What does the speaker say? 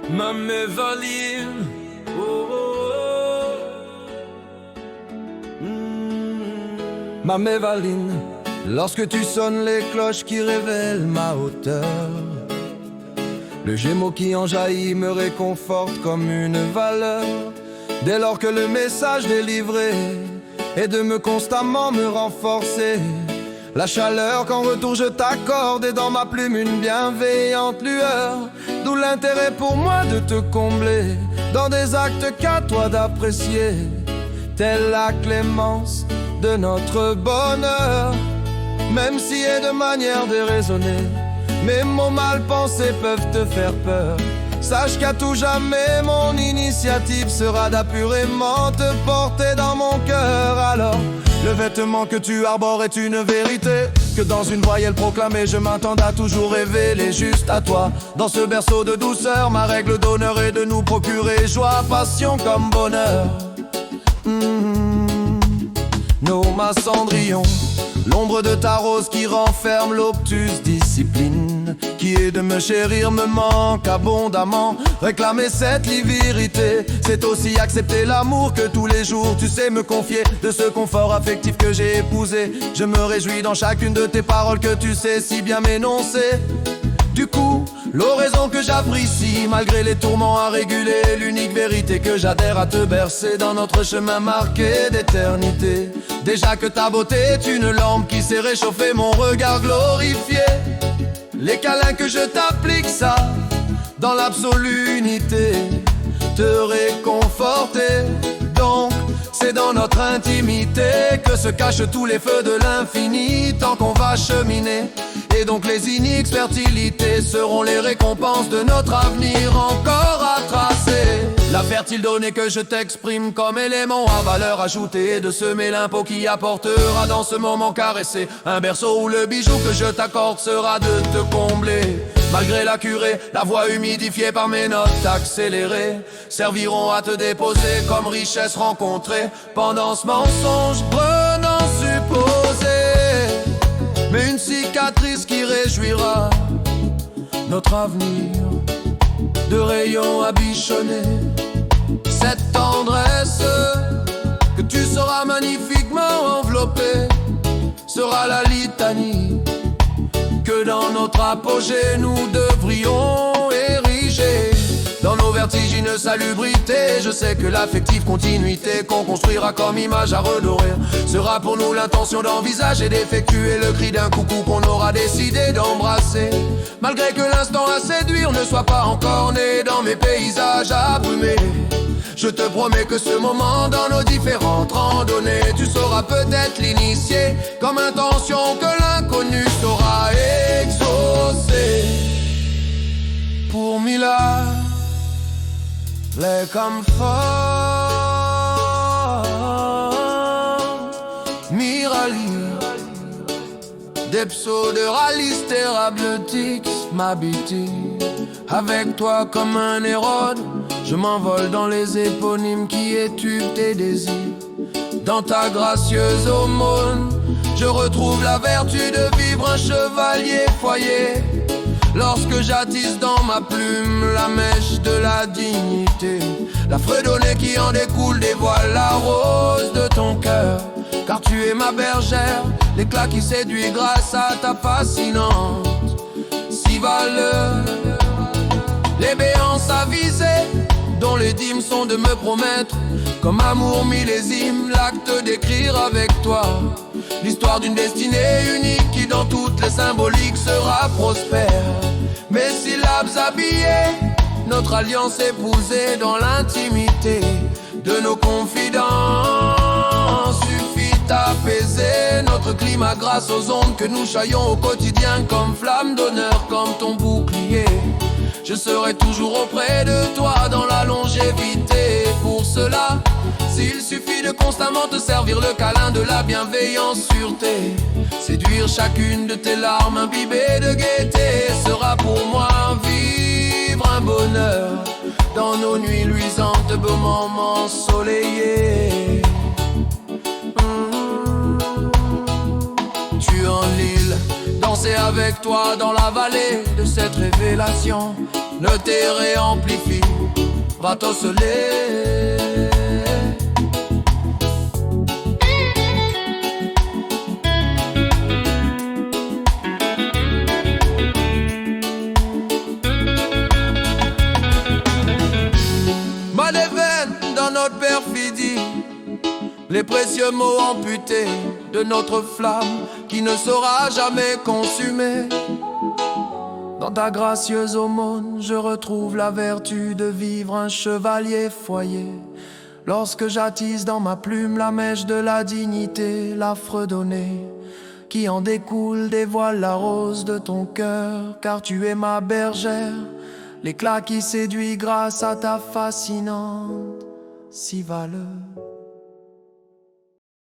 Ma Mévaline, oh, oh, oh. Ma Mévaline, lorsque tu sonnes les cloches qui révèlent ma hauteur, le Gémeaux qui en jaillit me réconforte comme une valeur. Dès lors que le message délivré est de me constamment me renforcer, la chaleur qu'en retour je t'accorde est dans ma plume une bienveillante lueur. D'où l'intérêt pour moi de te combler dans des actes qu'à toi d'apprécier, telle la clémence de notre bonheur. Même si et de manière déraisonnée, mes mots mal pensés peuvent te faire peur, sache qu'à tout jamais mon initiative sera d'appurément te porter dans mon cœur. Alors le vêtement que tu arbores est une vérité que dans une voyelle proclamée je m'attends à toujours révéler juste à toi. Dans ce berceau de douceur, ma règle d'honneur est de nous procurer joie, passion comme bonheur. Nos ma Cendrillon, l'ombre de ta rose qui renferme l'obtuse discipline, qui est de me chérir me manque abondamment. Réclamer cette livrité, c'est aussi accepter l'amour que tous les jours tu sais me confier. De ce confort affectif que j'ai épousé, je me réjouis dans chacune de tes paroles que tu sais si bien m'énoncer. Du coup, l'oraison que j'apprécie, malgré les tourments à réguler, l'unique vérité que j'adhère à te bercer dans notre chemin marqué d'éternité. Déjà que ta beauté est une lampe qui sait réchauffer mon regard glorifié. Les câlins que je t'applique, ça, dans l'absolue unité, te réconforter. Donc, c'est dans notre intimité que se cachent tous les feux de l'infini, tant qu'on va cheminer. Et donc les iniques fertilités seront les récompenses de notre avenir encore à tracer. La fertile donnée que je t'exprime comme élément à valeur ajoutée, de semer l'impôt qui apportera dans ce moment caressé un berceau où le bijou que je t'accorde sera de te combler. Malgré la curée, la voix humidifiée par mes notes accélérées serviront à te déposer comme richesse rencontrée pendant ce mensonge prenant supposé. Mais une cicatrice qui réjouira notre avenir de rayons à bichonner. Cette tendresse que tu sauras magnifiquement envelopper sera la litanie que dans notre apogée nous devrions ériger. Dans nos vertigineuses salubrités, je sais que l'affective continuité qu'on construira comme image à redorer sera pour nous l'intention d'envisager d'effectuer le cri d'un coucou qu'on aura décidé d'embrasser. Malgré que l'instant à séduire ne soit pas encore né dans mes paysages abrumés, je te promets que ce moment dans nos différentes randonnées, tu sauras peut-être l'initier comme intention que l'inconnu saura exaucer. Pour Mila, les comforts Mirali, des pseudo-ralistes thérapeutiques m'habituent. Avec toi comme un Hérode, je m'envole dans les éponymes qui étudent tes désirs. Dans ta gracieuse aumône, je retrouve la vertu de vivre un chevalier foyer. Lorsque j'attise dans ma plume la mèche de la dignité, la fredonnée qui en découle dévoile la rose de ton cœur. Car tu es ma bergère, l'éclat qui séduit grâce à ta fascinante si valeur. Les béances avisées dont les dîmes sont de me promettre comme amour millésime l'acte d'écrire avec toi l'histoire d'une destinée unique qui dans toutes les symboliques sera prospère. Mes syllabes habillées, notre alliance épousée dans l'intimité de nos confidences suffit à apaiser notre climat grâce aux ondes que nous chaillons au quotidien comme flamme d'honneur, comme ton bouclier. Je serai toujours auprès de toi dans la longévité. Pour cela, s'il suffit de constamment te servir le câlin de la bienveillance sûreté, séduire chacune de tes larmes imbibées de gaieté sera pour moi vivre un bonheur dans nos nuits luisantes, beaux moments ensoleillés. Tu en l'île, danser avec toi dans la vallée de cette révélation. ne te réamplifie, va t'osceler. Mal et veine dans notre perfidie, les précieux mots amputés de notre flamme qui ne sera jamais consumée. Dans ta gracieuse aumône, je retrouve la vertu de vivre un chevalier foyer. Lorsque j'attise dans ma plume la mèche de la dignité, la fredonnée qui en découle dévoile la rose de ton cœur, car tu es ma bergère, l'éclat qui séduit grâce à ta fascinante si valeur.